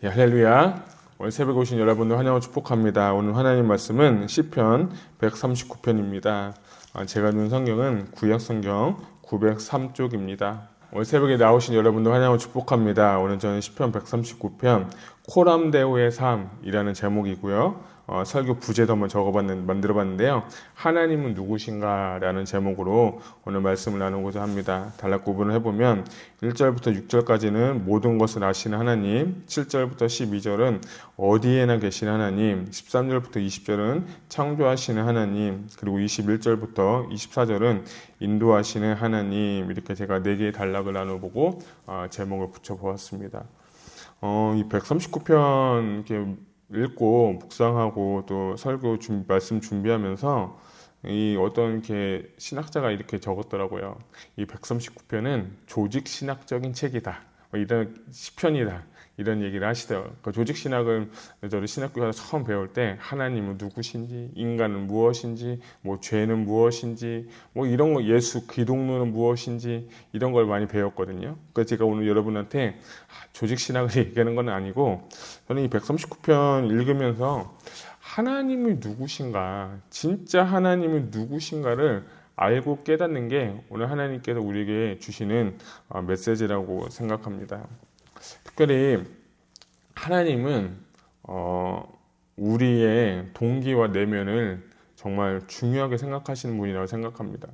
할렐루야. 오늘 새벽에 오신 여러분들 환영을 축복합니다. 오늘 하나님 말씀은 시편 139편입니다. 제가 읽는 성경은 구약 성경 903쪽입니다. 오늘 새벽에 나오신 여러분들 환영을 축복합니다. 오늘 저는 시편 139편 코람데오의 삶이라는 제목이고요. 설교 부제도 한번 만들어봤는데요. 하나님은 누구신가? 라는 제목으로 오늘 말씀을 나누고자 합니다. 단락 구분을 해보면 1절부터 6절까지는 모든 것을 아시는 하나님, 7절부터 12절은 어디에나 계신 하나님, 13절부터 20절은 창조하시는 하나님, 그리고 21절부터 24절은 인도하시는 하나님, 이렇게 제가 4개의 단락을 나눠보고 제목을 붙여보았습니다. 이 139편 이렇게 읽고 묵상하고 또 설교 말씀 준비하면서 이 어떤 이렇게 신학자가 이렇게 적었더라고요. 이 139편은 조직 신학적인 책이다. 이런 시편이다. 이런 얘기를 하시더라고요. 그러니까 조직 신학을 저를 신학교에서 처음 배울 때 하나님은 누구신지, 인간은 무엇인지, 죄는 무엇인지, 이런 거 예수 기독론은 무엇인지 이런 걸 많이 배웠거든요. 그래서 제가 오늘 여러분한테 조직 신학을 얘기하는 건 아니고 저는 이 139편 읽으면서 하나님이 누구신가, 진짜 하나님이 누구신가를 알고 깨닫는 게 오늘 하나님께서 우리에게 주시는 메시지라고 생각합니다. 특별히 하나님은 우리의 동기와 내면을 정말 중요하게 생각하시는 분이라고 생각합니다.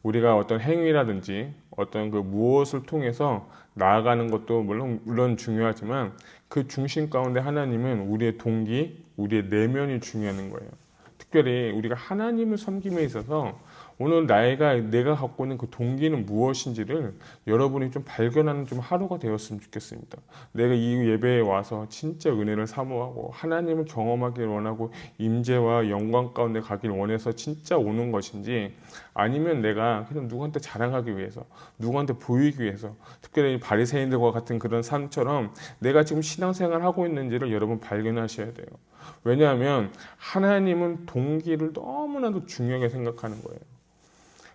우리가 어떤 행위라든지 어떤 그 무엇을 통해서 나아가는 것도 물론 중요하지만 그 중심 가운데 하나님은 우리의 동기, 우리의 내면이 중요한 거예요. 특별히 우리가 하나님을 섬김에 있어서 오늘 내가 갖고 있는 그 동기는 무엇인지를 여러분이 좀 발견하는 좀 하루가 되었으면 좋겠습니다. 내가 이 예배에 와서 진짜 은혜를 사모하고 하나님을 경험하길 원하고 임재와 영광 가운데 가길 원해서 진짜 오는 것인지, 아니면 내가 그냥 누구한테 자랑하기 위해서, 누구한테 보이기 위해서, 특별히 바리새인들과 같은 그런 삶처럼 내가 지금 신앙생활을 하고 있는지를 여러분 발견하셔야 돼요. 왜냐하면 하나님은 동기를 너무나도 중요하게 생각하는 거예요.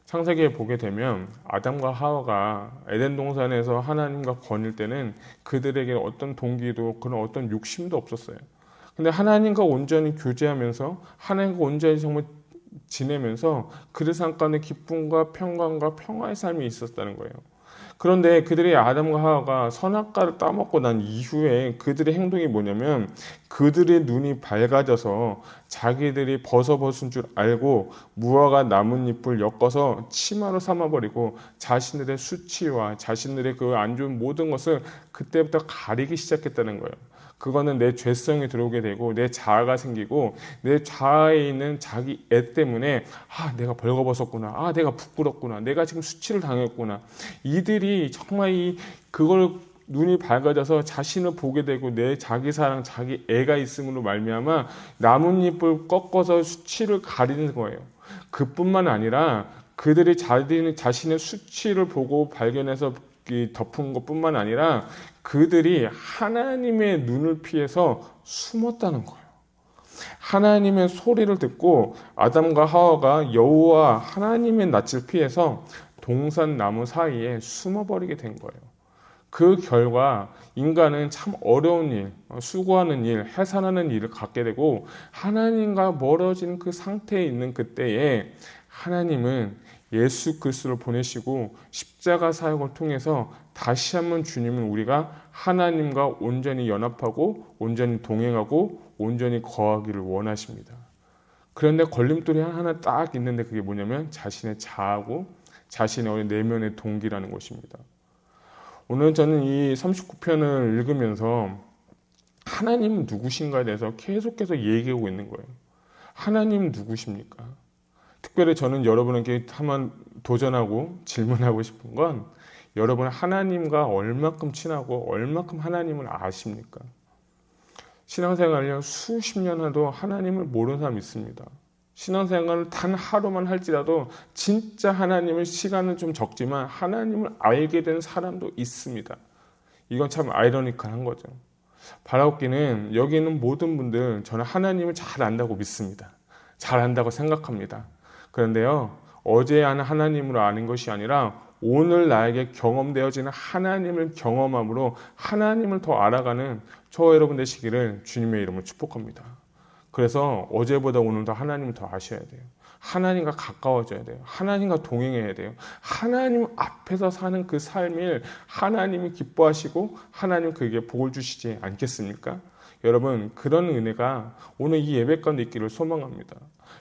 창세기에 보게 되면 아담과 하와가 에덴 동산에서 하나님과 거닐 때는 그들에게 어떤 동기도 그런 어떤 욕심도 없었어요. 근데 하나님과 온전히 교제하면서 하나님과 온전히 정말 지내면서 그들 삶 가운데 기쁨과 평강과 평화의 삶이 있었다는 거예요. 그런데 그들의 아담과 하와가 선악과를 따먹고 난 이후에 그들의 행동이 뭐냐면, 그들의 눈이 밝아져서 자기들이 벗은 줄 알고 무화과 나뭇잎을 엮어서 치마로 삼아버리고 자신들의 수치와 자신들의 그 안 좋은 모든 것을 그때부터 가리기 시작했다는 거예요. 그거는 내 죄성이 들어오게 되고 내 자아가 생기고 내 자아에 있는 자기 애 때문에 내가 벌거벗었구나, 내가 부끄럽구나, 내가 지금 수치를 당했구나, 이들이 정말 그걸 눈이 밝아져서 자신을 보게 되고 내 자기 사랑, 자기 애가 있음으로 말미암아 나뭇잎을 꺾어서 수치를 가리는 거예요. 그뿐만 아니라 그들이 자신의 수치를 보고 발견해서 덮은 것뿐만 아니라 그들이 하나님의 눈을 피해서 숨었다는 거예요. 하나님의 소리를 듣고 아담과 하와가 여호와 하나님의 낯을 피해서 동산 나무 사이에 숨어버리게 된 거예요. 그 결과 인간은 참 어려운 일, 수고하는 일, 해산하는 일을 갖게 되고 하나님과 멀어진 그 상태에 있는 그때에 하나님은 예수 그리스도를 보내시고 십자가 사역을 통해서 다시 한번 주님은 우리가 하나님과 온전히 연합하고 온전히 동행하고 온전히 거하기를 원하십니다. 그런데 걸림돌이 하나 딱 있는데 그게 뭐냐면 자신의 자아고 자신의 내면의 동기라는 것입니다. 오늘 저는 이 39편을 읽으면서 하나님은 누구신가에 대해서 계속해서 얘기하고 있는 거예요. 하나님은 누구십니까? 특별히 저는 여러분에게 한번 도전하고 질문하고 싶은 건, 여러분 하나님과 얼마큼 친하고 얼마큼 하나님을 아십니까? 신앙생활을 수십 년 해도 하나님을 모르는 사람이 있습니다. 신앙생활을 단 하루만 할지라도 진짜 하나님을 시간은 좀 적지만 하나님을 알게 된 사람도 있습니다. 이건 참 아이러니컬한 거죠. 바라옵기는 여기 있는 모든 분들 저는 하나님을 잘 안다고 믿습니다. 잘 안다고 생각합니다. 그런데요, 어제 하나님으로 아는 것이 아니라 오늘 나에게 경험되어지는 하나님을 경험함으로 하나님을 더 알아가는 저와 여러분 되시기를 주님의 이름으로 축복합니다. 그래서 어제보다 오늘 더 하나님을 더 아셔야 돼요. 하나님과 가까워져야 돼요. 하나님과 동행해야 돼요. 하나님 앞에서 사는 그 삶을 하나님이 기뻐하시고 하나님 그에게 복을 주시지 않겠습니까? 여러분, 그런 은혜가 오늘 이 예배 가운데 있기를 소망합니다.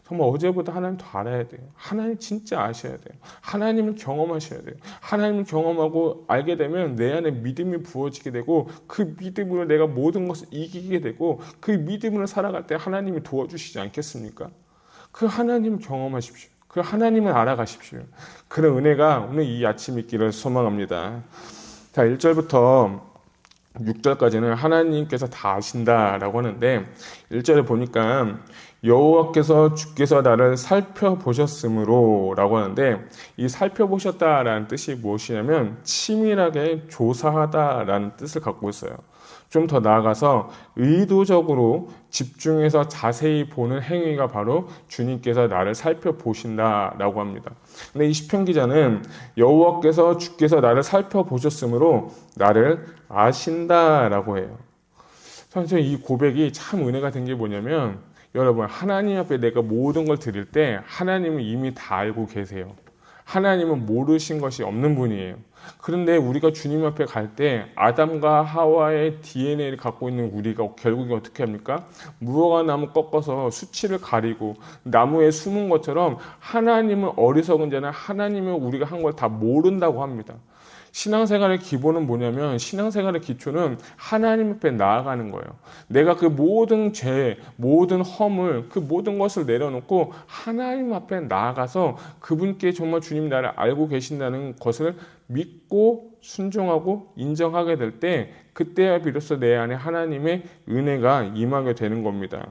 정말 어제보다 하나님 더 알아야 돼요. 하나님 진짜 아셔야 돼요. 하나님을 경험하셔야 돼요. 하나님을 경험하고 알게 되면 내 안에 믿음이 부어지게 되고 그 믿음으로 내가 모든 것을 이기게 되고 그 믿음으로 살아갈 때 하나님이 도와주시지 않겠습니까? 그 하나님을 경험하십시오. 그 하나님을 알아가십시오. 그런 은혜가 오늘 이 아침 있기를 소망합니다. 자, 1절부터 6절까지는 하나님께서 다 아신다라고 하는데 1절에 보니까 여호와께서 주께서 나를 살펴보셨으므로 라고 하는데 이 살펴보셨다라는 뜻이 무엇이냐면 치밀하게 조사하다라는 뜻을 갖고 있어요. 좀 더 나아가서 의도적으로 집중해서 자세히 보는 행위가 바로 주님께서 나를 살펴보신다라고 합니다. 근데 이 시편 기자는 여호와께서 주께서 나를 살펴보셨으므로 나를 아신다라고 해요. 사실 이 고백이 참 은혜가 된 게 뭐냐면 여러분, 하나님 앞에 내가 모든 걸 드릴 때 하나님은 이미 다 알고 계세요. 하나님은 모르신 것이 없는 분이에요. 그런데 우리가 주님 앞에 갈 때 아담과 하와의 DNA를 갖고 있는 우리가 결국에 어떻게 합니까? 무화과 나무 꺾어서 수치를 가리고 나무에 숨은 것처럼 하나님은 어리석은 자는 하나님은 우리가 한 걸 다 모른다고 합니다. 신앙생활의 기본은 뭐냐면 신앙생활의 기초는 하나님 앞에 나아가는 거예요. 내가 그 모든 죄, 모든 허물, 그 모든 것을 내려놓고 하나님 앞에 나아가서 그분께 정말 주님 나를 알고 계신다는 것을 믿고 순종하고 인정하게 될 때 그때야 비로소 내 안에 하나님의 은혜가 임하게 되는 겁니다.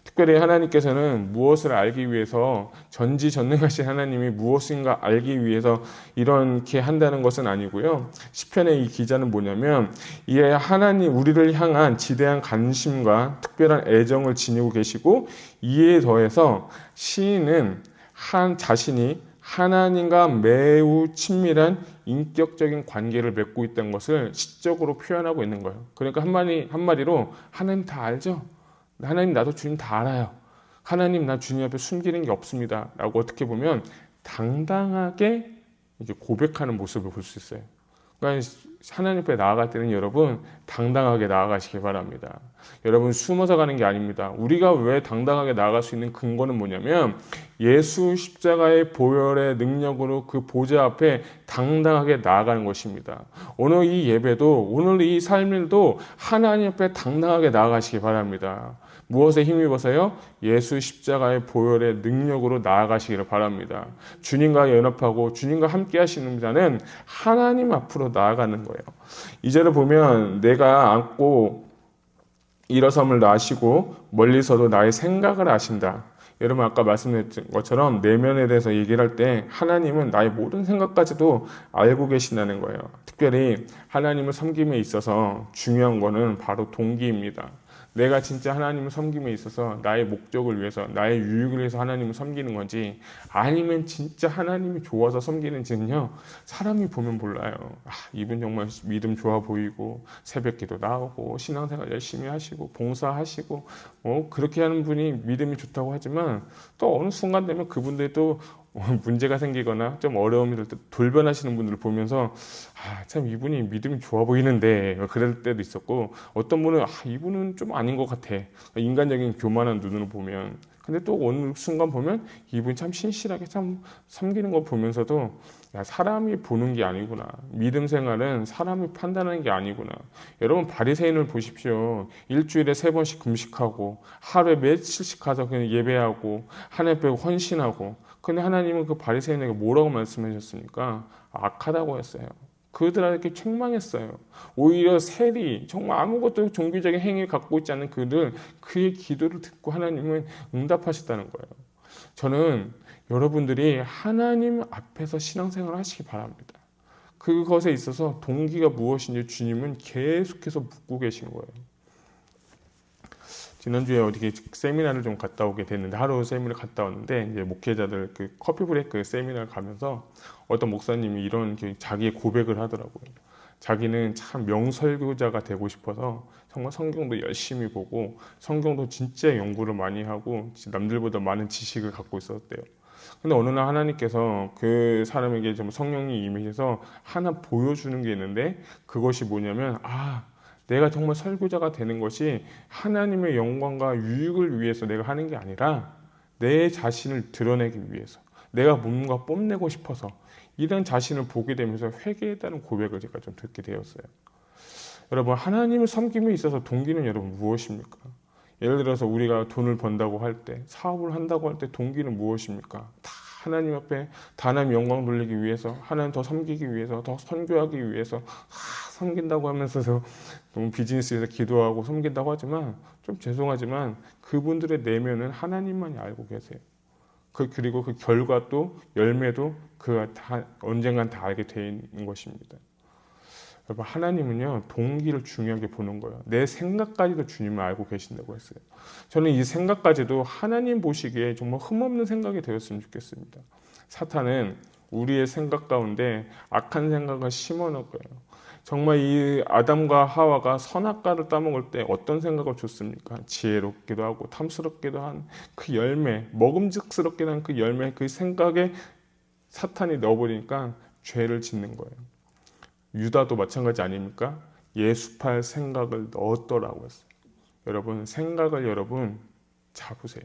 특별히 하나님께서는 무엇을 알기 위해서 전지전능하신 하나님이 무엇인가 알기 위해서 이렇게 한다는 것은 아니고요. 시편의 이 기자는 뭐냐면 이에 하나님 우리를 향한 지대한 관심과 특별한 애정을 지니고 계시고 이에 더해서 시인은 자신이 하나님과 매우 친밀한 인격적인 관계를 맺고 있다는 것을 시적으로 표현하고 있는 거예요. 그러니까 한마디로 하나님 다 알죠? 하나님 나도 주님 다 알아요. 하나님 나 주님 앞에 숨기는 게 없습니다. 라고 어떻게 보면 당당하게 이렇게 고백하는 모습을 볼 수 있어요. 그러니까 하나님 앞에 나아갈 때는 여러분 당당하게 나아가시기 바랍니다. 여러분 숨어서 가는 게 아닙니다. 우리가 왜 당당하게 나아갈 수 있는 근거는 뭐냐면 예수 십자가의 보혈의 능력으로 그 보좌 앞에 당당하게 나아가는 것입니다. 오늘 이 예배도 오늘 이 삶일도 하나님 앞에 당당하게 나아가시기 바랍니다. 무엇에 힘입어서요? 예수 십자가의 보혈의 능력으로 나아가시기를 바랍니다. 주님과 연합하고 주님과 함께 하시는 자는 하나님 앞으로 나아가는 거예요. 이제를 보면 내가 앉고 일어섬을 아시고 멀리서도 나의 생각을 아신다. 여러분 아까 말씀드린 것처럼 내면에 대해서 얘기를 할 때 하나님은 나의 모든 생각까지도 알고 계신다는 거예요. 특별히 하나님을 섬김에 있어서 중요한 거는 바로 동기입니다. 내가 진짜 하나님을 섬김에 있어서 나의 목적을 위해서 나의 유익을 위해서 하나님을 섬기는 건지 아니면 진짜 하나님이 좋아서 섬기는지는요 사람이 보면 몰라요. 이분 정말 믿음 좋아 보이고 새벽기도 나오고 신앙생활 열심히 하시고 봉사하시고 그렇게 하는 분이 믿음이 좋다고 하지만 또 어느 순간 되면 그분들이 또 문제가 생기거나 좀 어려움이 될 때 돌변하시는 분들을 보면서 참 이분이 믿음이 좋아 보이는데 그럴 때도 있었고 어떤 분은 이분은 좀 아닌 것 같아. 인간적인 교만한 눈으로 보면 근데 또 어느 순간 보면 이분이 참 신실하게 참 섬기는 거 보면서도 사람이 보는 게 아니구나. 믿음 생활은 사람이 판단하는 게 아니구나. 여러분 바리새인을 보십시오. 일주일에 3번씩 금식하고 하루에 며칠씩 가서 그냥 예배하고 하나님 앞에 헌신하고 근데 하나님은 그 바리새인에게 뭐라고 말씀하셨습니까? 악하다고 했어요. 그들에게 책망했어요. 오히려 세리 정말 아무것도 종교적인 행위를 갖고 있지 않은 그의 기도를 듣고 하나님은 응답하셨다는 거예요. 저는 여러분들이 하나님 앞에서 신앙생활을 하시기 바랍니다. 그것에 있어서 동기가 무엇인지 주님은 계속해서 묻고 계신 거예요. 지난주에 어디 세미나를 좀 갔다 오게 됐는데 하루 세미나를 갔다 왔는데 이제 목회자들 그 커피 브레이크 세미나를 가면서 어떤 목사님이 이런 자기의 고백을 하더라고요. 자기는 참 명설교자가 되고 싶어서 정말 성경도 열심히 보고 성경도 진짜 연구를 많이 하고 남들보다 많은 지식을 갖고 있었대요. 근데 어느 날 하나님께서 그 사람에게 좀 성령이 임해서 하나 보여주는 게 있는데, 그것이 뭐냐면, 내가 정말 설교자가 되는 것이 하나님의 영광과 유익을 위해서 내가 하는 게 아니라 내 자신을 드러내기 위해서, 내가 뭔가 뽐내고 싶어서, 이런 자신을 보게 되면서 회개했다는 고백을 제가 좀 듣게 되었어요. 여러분, 하나님을 섬김에 있어서 동기는 여러분 무엇입니까? 예를 들어서 우리가 돈을 번다고 할 때, 사업을 한다고 할 때 동기는 무엇입니까? 다 하나님 앞에 하나님 영광 돌리기 위해서, 하나님 더 섬기기 위해서, 더 선교하기 위해서 섬긴다고 하면서도 너무 비즈니스에서 기도하고 섬긴다고 하지만, 좀 죄송하지만 그분들의 내면은 하나님만이 알고 계세요. 그리고 그 결과도 열매도 그가 다 언젠간 다 알게 돼 있는 것입니다. 여러분, 하나님은요 동기를 중요하게 보는 거예요. 내 생각까지도 주님을 알고 계신다고 했어요. 저는 이 생각까지도 하나님 보시기에 정말 흠없는 생각이 되었으면 좋겠습니다. 사탄은 우리의 생각 가운데 악한 생각을 심어놓을 거예요. 정말 이 아담과 하와가 선악과를 따먹을 때 어떤 생각을 줬습니까? 지혜롭기도 하고 탐스럽기도 한 그 열매, 먹음직스럽게 한 그 열매, 그 생각에 사탄이 넣어버리니까 죄를 짓는 거예요. 유다도 마찬가지 아닙니까? 예수팔 생각을 넣었더라고 했어요. 여러분, 생각을 여러분 잡으세요.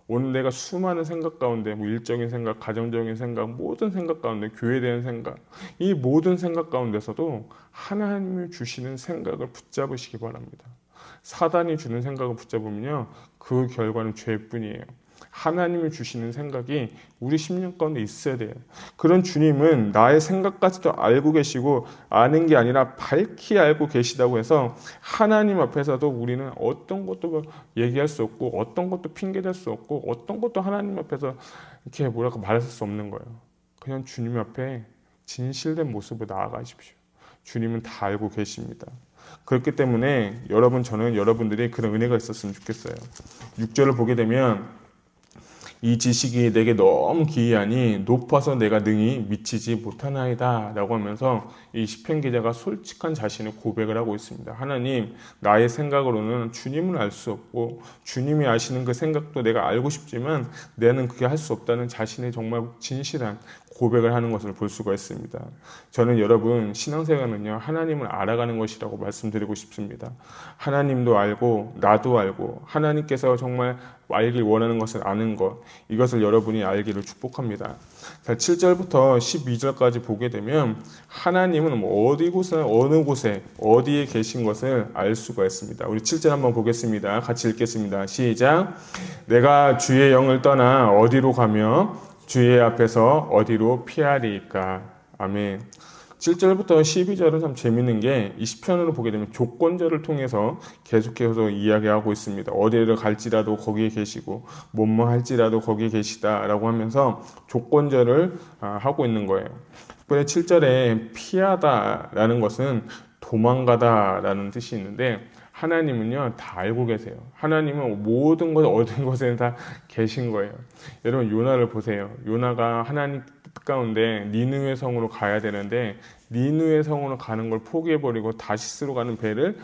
오늘 내가 수많은 생각 가운데, 일적인 생각, 가정적인 생각, 모든 생각 가운데, 교회에 대한 생각, 이 모든 생각 가운데서도 하나님이 주시는 생각을 붙잡으시기 바랍니다. 사단이 주는 생각을 붙잡으면요, 그 결과는 죄뿐이에요. 하나님이 주시는 생각이 우리 심령 가운데 있어야 돼요. 그런 주님은 나의 생각까지도 알고 계시고, 아는 게 아니라 밝히 알고 계시다고 해서 하나님 앞에서도 우리는 어떤 것도 얘기할 수 없고, 어떤 것도 핑계댈 수 없고, 어떤 것도 하나님 앞에서 이렇게 말할 수 없는 거예요. 그냥 주님 앞에 진실된 모습으로 나아가십시오. 주님은 다 알고 계십니다. 그렇기 때문에 저는 여러분들이 그런 은혜가 있었으면 좋겠어요. 6절을 보게 되면, 이 지식이 내게 너무 기이하니 높아서 내가 능히 미치지 못하나이다 라고 하면서 이 시편 기자가 솔직한 자신의 고백을 하고 있습니다. 하나님, 나의 생각으로는 주님을 알 수 없고, 주님이 아시는 그 생각도 내가 알고 싶지만 나는 그게 할 수 없다는 자신의 정말 진실한 고백을 하는 것을 볼 수가 있습니다. 저는 여러분, 신앙생활은요 하나님을 알아가는 것이라고 말씀드리고 싶습니다. 하나님도 알고 나도 알고, 하나님께서 정말 알길 원하는 것을 아는 것, 이것을 여러분이 알기를 축복합니다. 자, 7절부터 12절까지 보게 되면 하나님은 어느 곳에 어디에 계신 것을 알 수가 있습니다. 우리 7절 한번 보겠습니다. 같이 읽겠습니다. 시작. 내가 주의 영을 떠나 어디로 가며 주의 앞에서 어디로 피하리이까. 아멘. 7절부터 12절은 참 재밌는 게, 이 시편으로 보게 되면 조건절을 통해서 계속해서 이야기하고 있습니다. 어디를 갈지라도 거기에 계시고, 뭐뭐 할지라도 거기에 계시다라고 하면서 조건절을 하고 있는 거예요. 특별히 7절에 피하다라는 것은 도망가다라는 뜻이 있는데, 하나님은요 다 알고 계세요. 하나님은 모든 곳에 다 계신 거예요. 여러분, 요나를 보세요. 요나가 하나님 뜻 가운데 니느웨 성으로 가야 되는데, 니느웨 성으로 가는 걸 포기해버리고 다시스로 가는 배를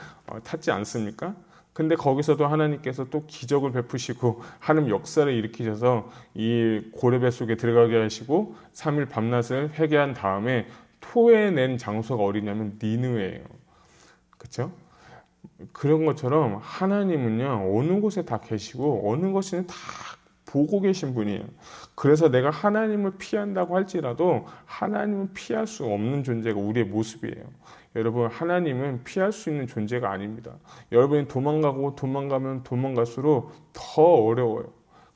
탔지 않습니까? 근데 거기서도 하나님께서 또 기적을 베푸시고 하나님 역사를 일으키셔서 이 고래배 속에 들어가게 하시고 3일 밤낮을 회개한 다음에 토해낸 장소가 어디냐면 니느웨예요. 그렇죠? 그런 것처럼 하나님은요 어느 곳에 다 계시고 어느 곳에는 다 보고 계신 분이에요. 그래서 내가 하나님을 피한다고 할지라도 하나님은 피할 수 없는 존재가 우리의 모습이에요. 여러분, 하나님은 피할 수 있는 존재가 아닙니다. 여러분이 도망가면 도망갈수록 더 어려워요.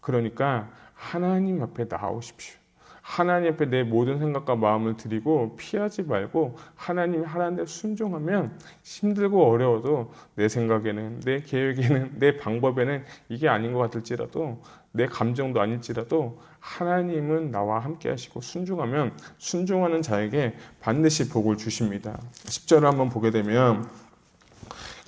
그러니까 하나님 앞에 나오십시오. 하나님 앞에 내 모든 생각과 마음을 드리고 피하지 말고 하나님이 하라는 데 순종하면, 힘들고 어려워도 내 생각에는, 내 계획에는, 내 방법에는 이게 아닌 것 같을지라도, 내 감정도 아닐지라도 하나님은 나와 함께 하시고 순종하면 순종하는 자에게 반드시 복을 주십니다. 10절을 한번 보게 되면,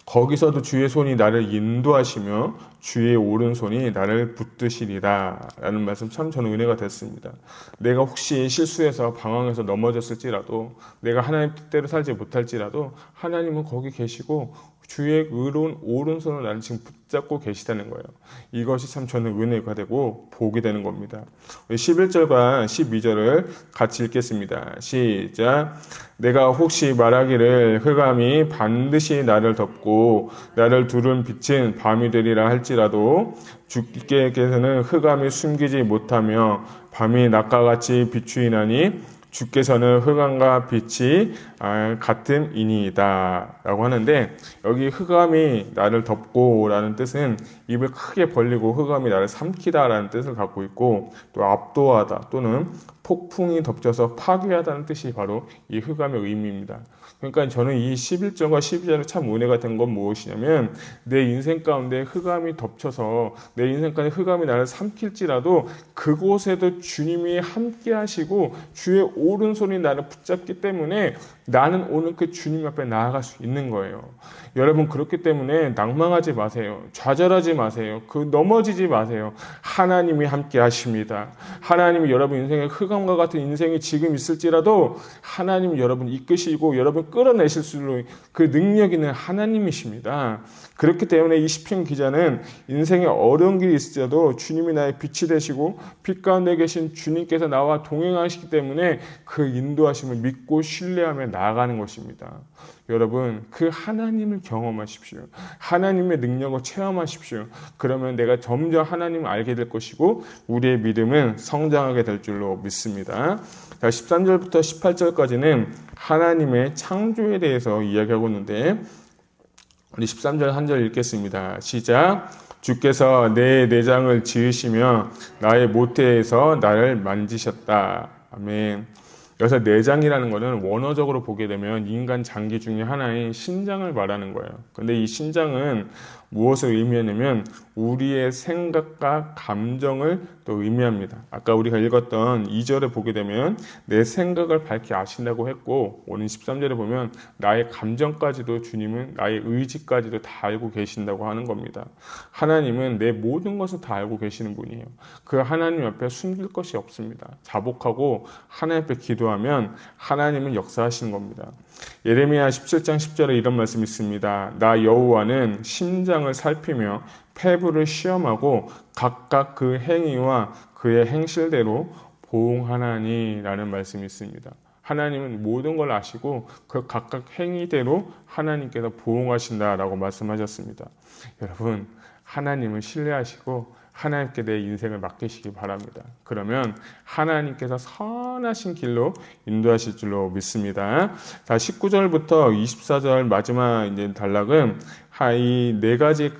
거기서도 주의 손이 나를 인도하시며 주의 오른손이 나를 붙드시리라 라는 말씀 참 저는 은혜가 됐습니다. 내가 혹시 실수해서 방황해서 넘어졌을지라도 내가 하나님 뜻대로 살지 못할지라도 하나님은 거기 계시고 주의 의로운 오른손을 나를 지금 붙잡고 계시다는 거예요. 이것이 참 저는 은혜가 되고 복이 되는 겁니다. 11절과 12절을 같이 읽겠습니다. 시작. 내가 혹시 말하기를 흑암이 반드시 나를 덮고 나를 두른 빛은 밤이 되리라 할지라도 주께서는 흑암이 숨기지 못하며 밤이 낮과 같이 비추이나니 주께서는 흑암과 빛이 같음이니이다 라고 하는데, 여기 흑암이 나를 덮고 라는 뜻은 입을 크게 벌리고 흑암이 나를 삼키다 라는 뜻을 갖고 있고, 또 압도하다 또는 폭풍이 덮쳐서 파괴하다는 뜻이 바로 이 흑암의 의미입니다. 그러니까 저는 이 11절과 12절에 참 은혜가 된 건 무엇이냐면, 내 인생 가운데 흑암이 덮쳐서 내 인생 가운데 흑암이 나를 삼킬지라도 그곳에도 주님이 함께 하시고 주의 오른손이 나를 붙잡기 때문에 나는 오늘 그 주님 앞에 나아갈 수 있는 거예요. 여러분, 그렇기 때문에 낭망하지 마세요. 좌절하지 마세요. 넘어지지 마세요. 하나님이 함께 하십니다. 하나님이 여러분 인생의 흑암과 같은 인생이 지금 있을지라도 하나님이 여러분 이끄시고 여러분 끌어내실 수 있는 그 능력 있는 하나님이십니다. 그렇기 때문에 이 시편 기자는 인생에 어려운 길이 있을지라도 주님이 나의 빛이 되시고 빛 가운데 계신 주님께서 나와 동행하시기 때문에 그 인도하심을 믿고 신뢰하며 나아가는 것입니다. 여러분, 그 하나님을 경험하십시오. 하나님의 능력을 체험하십시오. 그러면 내가 점점 하나님을 알게 될 것이고 우리의 믿음은 성장하게 될 줄로 믿습니다. 13절부터 18절까지는 하나님의 창조에 대해서 이야기하고 있는데, 우리 13절 한 절 읽겠습니다. 시작. 주께서 내 내장을 지으시며 나의 모태에서 나를 만지셨다. 아멘. 여기서 내장이라는 것은 원어적으로 보게 되면 인간 장기 중에 하나인 신장을 말하는 거예요. 근데 이 신장은 무엇을 의미하냐면 우리의 생각과 감정을 또 의미합니다. 아까 우리가 읽었던 2절에 보게 되면 내 생각을 밝히 아신다고 했고, 오늘 13절에 보면 나의 감정까지도 주님은 나의 의지까지도 다 알고 계신다고 하는 겁니다. 하나님은 내 모든 것을 다 알고 계시는 분이에요. 그 하나님 앞에 숨길 것이 없습니다. 자복하고 하나님 앞에 기도하면 하나님은 역사하시는 겁니다. 예레미야 17장 10절에 이런 말씀이 있습니다. 나 여호와는 심장을 살피며 폐부를 시험하고 각각 그 행위와 그의 행실대로 보응하나니 라는 말씀이 있습니다. 하나님은 모든 걸 아시고 그 각각 행위대로 하나님께서 보응하신다라고 말씀하셨습니다. 여러분, 하나님을 신뢰하시고 하나님께 내 인생을 맡기시기 바랍니다. 그러면 하나님께서 선하신 길로 인도하실 줄로 믿습니다. 자, 19절부터 24절 마지막 이제 단락은 이 네 가지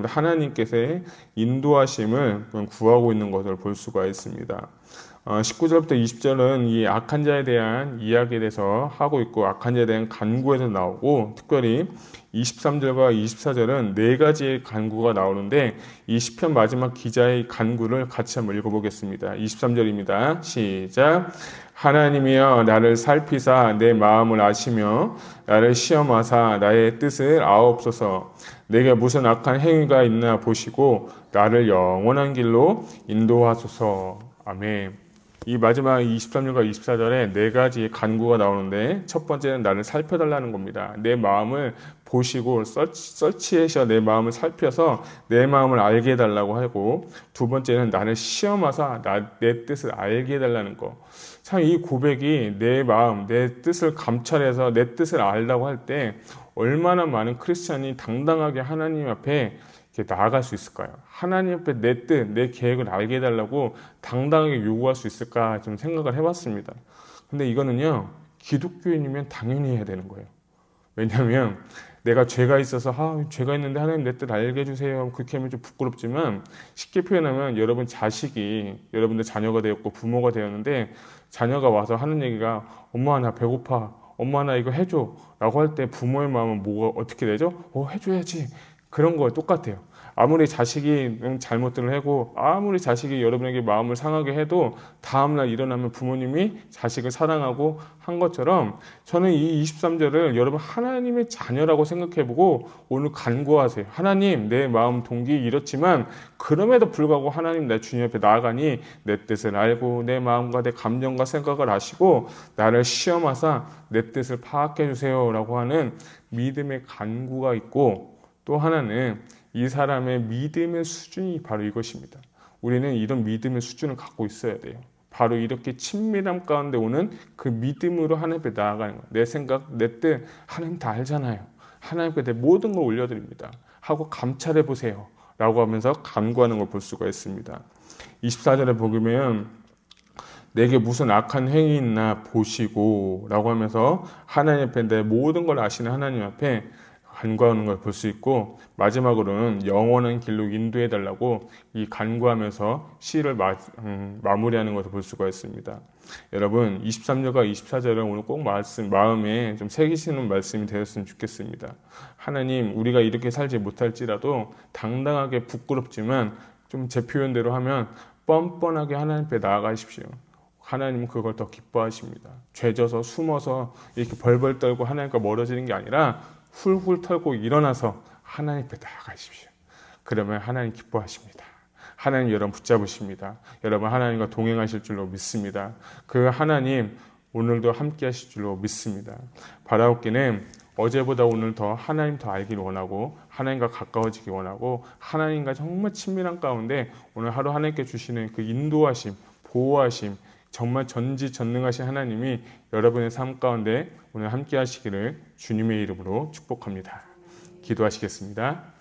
하나님께서의 인도하심을 구하고 있는 것을 볼 수가 있습니다. 19절부터 20절은 이 악한 자에 대한 이야기에 대해서 하고 있고, 악한 자에 대한 간구에서 나오고, 특별히 23절과 24절은 네 가지의 간구가 나오는데, 이 시편 마지막 기자의 간구를 같이 한번 읽어보겠습니다. 23절입니다. 시작. 하나님이여 나를 살피사 내 마음을 아시며 나를 시험하사 나의 뜻을 아옵소서. 내게 무슨 악한 행위가 있나 보시고 나를 영원한 길로 인도하소서. 아멘. 이 마지막 23절과 24절에 네 가지의 간구가 나오는데, 첫 번째는 나를 살펴달라는 겁니다. 내 마음을 보시고 서치해서 내 마음을 살펴서 내 마음을 알게 해달라고 하고, 두 번째는 나를 시험하사 내 뜻을 알게 해달라는 거. 참 이 고백이 내 마음, 내 뜻을 감찰해서 내 뜻을 알라고 할 때 얼마나 많은 크리스찬이 당당하게 하나님 앞에 이렇게 나아갈 수 있을까요? 하나님 앞에 내 뜻, 내 계획을 알게 해달라고 당당하게 요구할 수 있을까 좀 생각을 해봤습니다. 근데 이거는요, 기독교인이면 당연히 해야 되는 거예요. 왜냐하면 내가 죄가 있어서 죄가 있는데 하나님 내 뜻 알게 해주세요. 그렇게 하면 좀 부끄럽지만, 쉽게 표현하면 여러분 자식이 여러분들 자녀가 되었고 부모가 되었는데, 자녀가 와서 하는 얘기가 엄마 나 배고파, 엄마 나 이거 해줘 라고 할 때 부모의 마음은 어떻게 되죠? 해줘야지. 그런 거에 똑같아요. 아무리 자식이 잘못들을 하고 아무리 자식이 여러분에게 마음을 상하게 해도 다음날 일어나면 부모님이 자식을 사랑하고 한 것처럼 저는 이 23절을 여러분 하나님의 자녀라고 생각해보고 오늘 간구하세요. 하나님, 내 마음 동기 이렇지만 그럼에도 불구하고 하나님 내 주님 앞에 나아가니 내 뜻을 알고 내 마음과 내 감정과 생각을 아시고 나를 시험하사 내 뜻을 파악해 주세요 라고 하는 믿음의 간구가 있고, 또 하나는 이 사람의 믿음의 수준이 바로 이것입니다. 우리는 이런 믿음의 수준을 갖고 있어야 돼요. 바로 이렇게 친밀함 가운데 오는 그 믿음으로 하나님 앞에 나아가는 거예요. 내 생각, 내 뜻 하나님 다 알잖아요. 하나님께 내 모든 걸 올려드립니다 하고 감찰해 보세요 라고 하면서 간구하는 걸 볼 수가 있습니다. 24절에 보면 내게 무슨 악한 행위 있나 보시고 라고 하면서 하나님 앞에 내 모든 걸 아시는 하나님 앞에 간구하는 걸 볼 수 있고, 마지막으로는 영원한 길로 인도해 달라고 이 간구하면서 시를 마무리하는 것을 볼 수가 있습니다. 여러분 23절과 24절은 오늘 꼭 마음에 좀 새기시는 말씀이 되었으면 좋겠습니다. 하나님, 우리가 이렇게 살지 못할지라도 당당하게 부끄럽지만 좀 제 표현대로 하면 뻔뻔하게 하나님 앞에 나아가십시오. 하나님은 그걸 더 기뻐하십니다. 죄져서 숨어서 이렇게 벌벌 떨고 하나님과 멀어지는 게 아니라 훌훌 털고 일어나서 하나님 앞에 나아가십시오. 그러면 하나님 기뻐하십니다. 하나님 여러분 붙잡으십니다. 여러분 하나님과 동행하실 줄로 믿습니다. 그 하나님 오늘도 함께 하실 줄로 믿습니다. 바라옵기는 어제보다 오늘 더 하나님 더 알기를 원하고 하나님과 가까워지기 원하고 하나님과 정말 친밀한 가운데 오늘 하루 하나님께 주시는 그 인도하심, 보호하심, 정말 전지전능하신 하나님이 여러분의 삶 가운데 오늘 함께 하시기를 주님의 이름으로 축복합니다. 기도하시겠습니다.